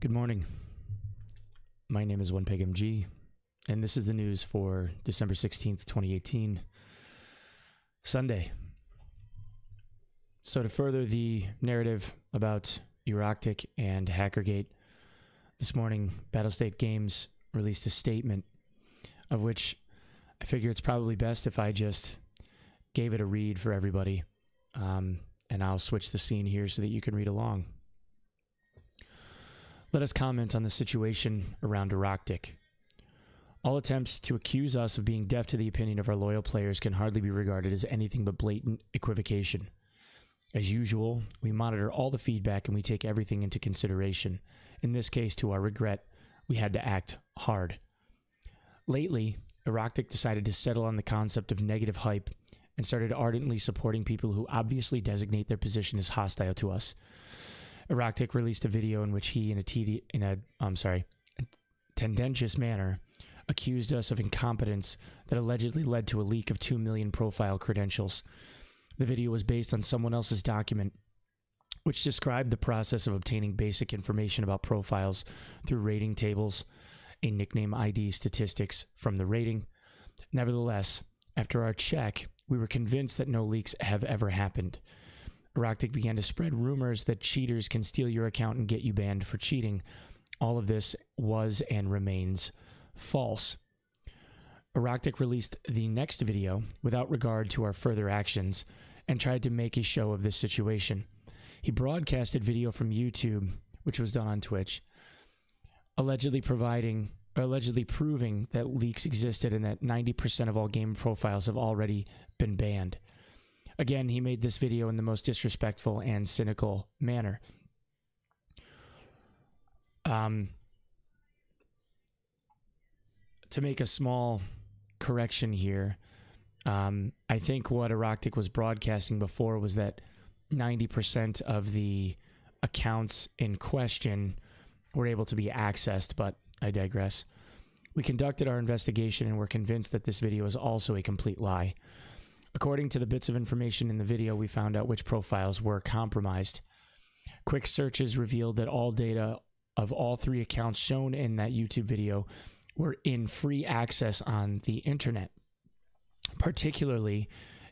Good morning. My name is Onepeg MG, and this is the news for December 16th, 2018, Sunday. So to further the narrative about Eroktic and Hackergate, this morning Battlestate Games released a statement of which I figure it's probably best if I just gave it a read for everybody, and I'll switch the scene here so that you can read along. Let us comment on the situation around Eroktic. All attempts to accuse us of being deaf to the opinion of our loyal players can hardly be regarded as anything but blatant equivocation. As usual, we monitor all the feedback and we take everything into consideration. In this case, to our regret, we had to act hard. Lately, Eroktic decided to settle on the concept of negative hype and started ardently supporting people who obviously designate their position as hostile to us. Eroktic released a video in which he, in a tendentious manner, accused us of incompetence that allegedly led to a leak of 2 million profile credentials. The video was based on someone else's document, which described the process of obtaining basic information about profiles through rating tables, a nickname ID statistics from the rating. Nevertheless, after our check, we were convinced that no leaks have ever happened. Eroktic began to spread rumors that cheaters can steal your account and get you banned for cheating. All of this was and remains false. Eroktic released the next video without regard to our further actions and tried to make a show of this situation. He broadcasted video from YouTube, which was done on Twitch, allegedly proving that leaks existed and that 90% of all game profiles have already been banned. Again, he made this video in the most disrespectful and cynical manner. To make a small correction here, I think what Eroktic was broadcasting before was that 90% of the accounts in question were able to be accessed, but I digress. We conducted our investigation and were convinced that this video is also a complete lie. According to the bits of information in the video, we found out which profiles were compromised. Quick searches revealed that all data of all 3 accounts shown in that YouTube video were in free access on the internet, particularly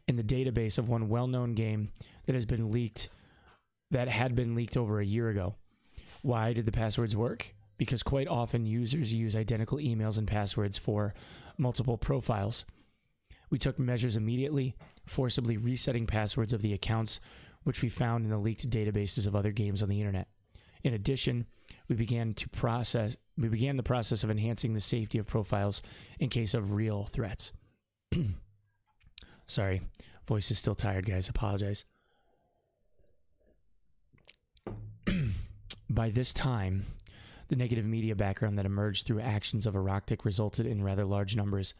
in the database of one well-known game that had been leaked over a year ago. Why did the passwords work? Because quite often users use identical emails and passwords for multiple profiles. We took measures immediately, forcibly resetting passwords of the accounts, which we found in the leaked databases of other games on the internet. In addition, we began the process of enhancing the safety of profiles in case of real threats. Sorry, voice is still tired, guys. Apologize. By this time, the negative media background that emerged through actions of Eroktic resulted in rather large numbers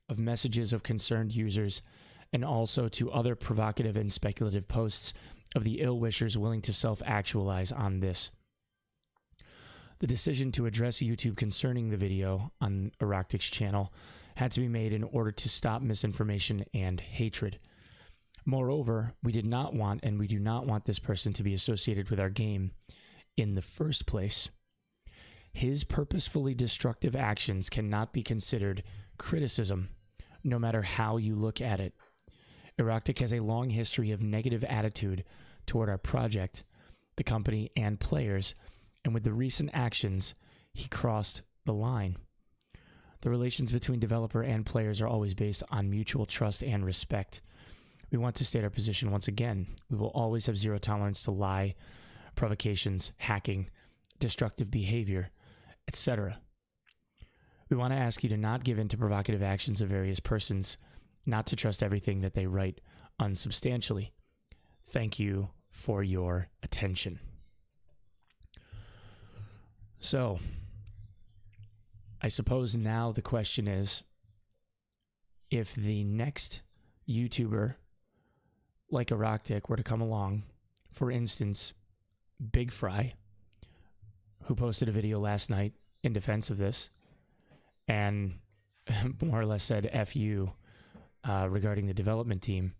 of messages of concerned users, and also to other provocative and speculative posts of the ill-wishers willing to self-actualize on this. The decision to address YouTube concerning the video on Eroktic's channel had to be made in order to stop misinformation and hatred. Moreover, we did not want and we do not want this person to be associated with our game in the first place. His purposefully destructive actions cannot be considered criticism, no matter how you look at it. Eroktic has a long history of negative attitude toward our project, the company, and players, and with the recent actions, he crossed the line. The relations between developer and players are always based on mutual trust and respect. We want to state our position once again. We will always have zero tolerance to lie, provocations, hacking, destructive behavior, etc. We want to ask you to not give in to provocative actions of various persons, not to trust everything that they write unsubstantially. Thank you for your attention. So, I suppose now the question is, if the next YouTuber like Eroktic were to come along, for instance, Big Fry, who posted a video last night in defense of this, and more or less said F you regarding the development team,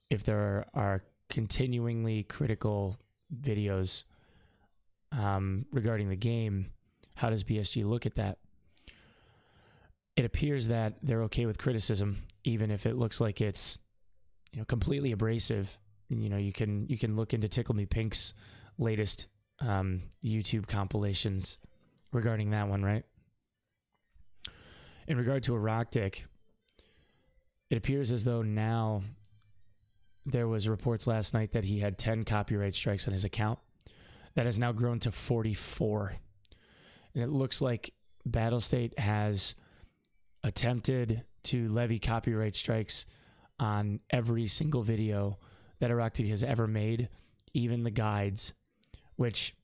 if there are continuingly critical videos regarding the game, how does BSG look at that? It appears that they're okay with criticism, even if it looks like it's, completely abrasive. You can look into Tickle Me Pink's latest YouTube compilations regarding that one, right? In regard to Eroktic, it appears as though now there was reports last night that he had 10 copyright strikes on his account. That has now grown to 44. And it looks like Battlestate has attempted to levy copyright strikes on every single video that Eroktic has ever made, even the guides, which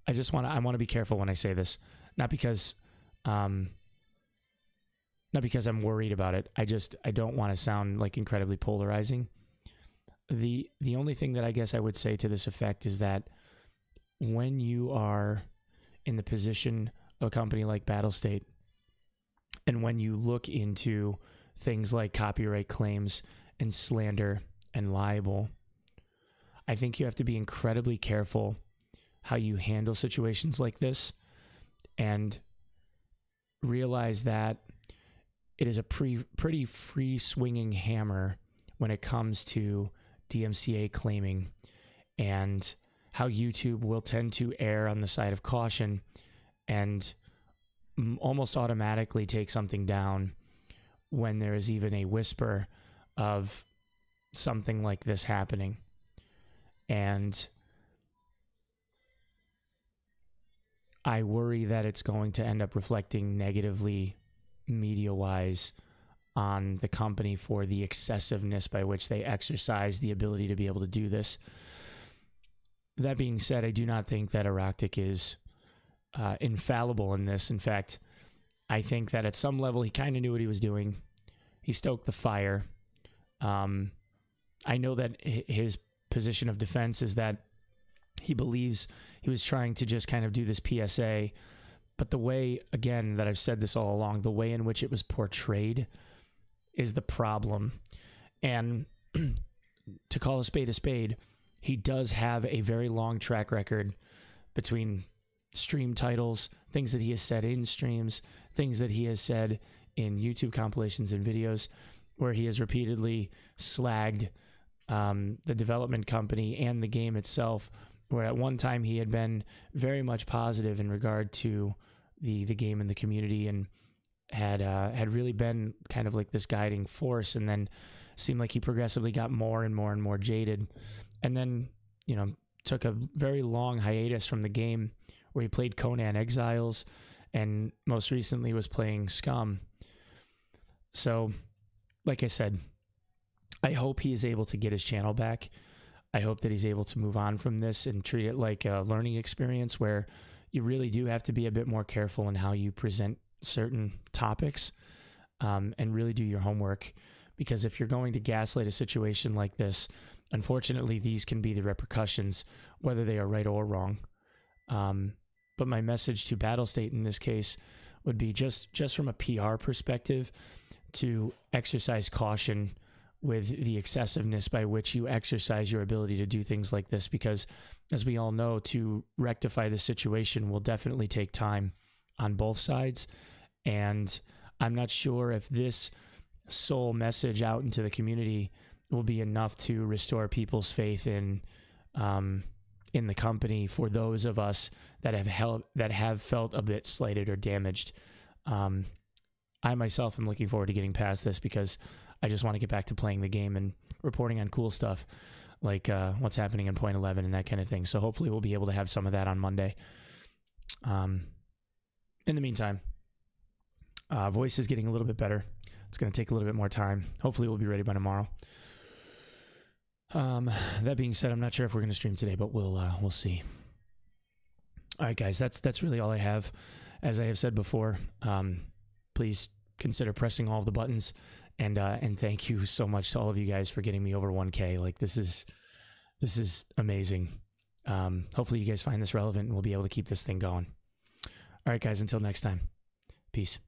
I want to be careful when I say this, not because I'm worried about it. I don't want to sound like incredibly polarizing. The only thing that I guess I would say to this effect is that when you are in the position of a company like Battlestate, and when you look into things like copyright claims and slander and libel, I think you have to be incredibly careful how you handle situations like this, and realize that it is a pretty free-swinging hammer when it comes to DMCA claiming, and how YouTube will tend to err on the side of caution and almost automatically take something down when there is even a whisper of something like this happening. And I worry that it's going to end up reflecting negatively media-wise on the company for the excessiveness by which they exercise the ability to be able to do this. That being said, I do not think that Eroktic is infallible in this. In fact, I think that at some level he kind of knew what he was doing. He stoked the fire. I know that his position of defense is that he believes he was trying to just kind of do this PSA, but the way, again, that I've said this all along, the way in which it was portrayed is the problem. And to call a spade, he does have a very long track record between stream titles, things that he has said in streams, things that he has said in YouTube compilations and videos, where he has repeatedly slagged the development company and the game itself, where at one time he had been very much positive in regard to the game and the community, and had really been kind of like this guiding force, and then seemed like he progressively got more and more jaded, and then took a very long hiatus from the game, where he played Conan Exiles and most recently was playing Scum. So like I said, I hope he is able to get his channel back. I hope that he's able to move on from this and treat it like a learning experience, where you really do have to be a bit more careful in how you present certain topics, and really do your homework. Because if you're going to gaslight a situation like this, unfortunately, these can be the repercussions, whether they are right or wrong. But my message to Battlestate in this case would be just from a PR perspective, to exercise caution with the excessiveness by which you exercise your ability to do things like this, because as we all know, to rectify the situation will definitely take time on both sides. And I'm not sure if this sole message out into the community will be enough to restore people's faith in the company, for those of us that have felt a bit slighted or damaged. I myself am looking forward to getting past this, because I just want to get back to playing the game and reporting on cool stuff like what's happening in Point 11 and that kind of thing. So hopefully we'll be able to have some of that on Monday. In the meantime, voice is getting a little bit better. It's going to take a little bit more time. Hopefully we'll be ready by tomorrow. That being said, I'm not sure if we're going to stream today, but we'll see. All right, guys, that's really all I have. As I have said before, please consider pressing all of the buttons, and thank you so much to all of you guys for getting me over 1K. Like, this is amazing. Hopefully you guys find this relevant, and we'll be able to keep this thing going. All right, guys, until next time, peace.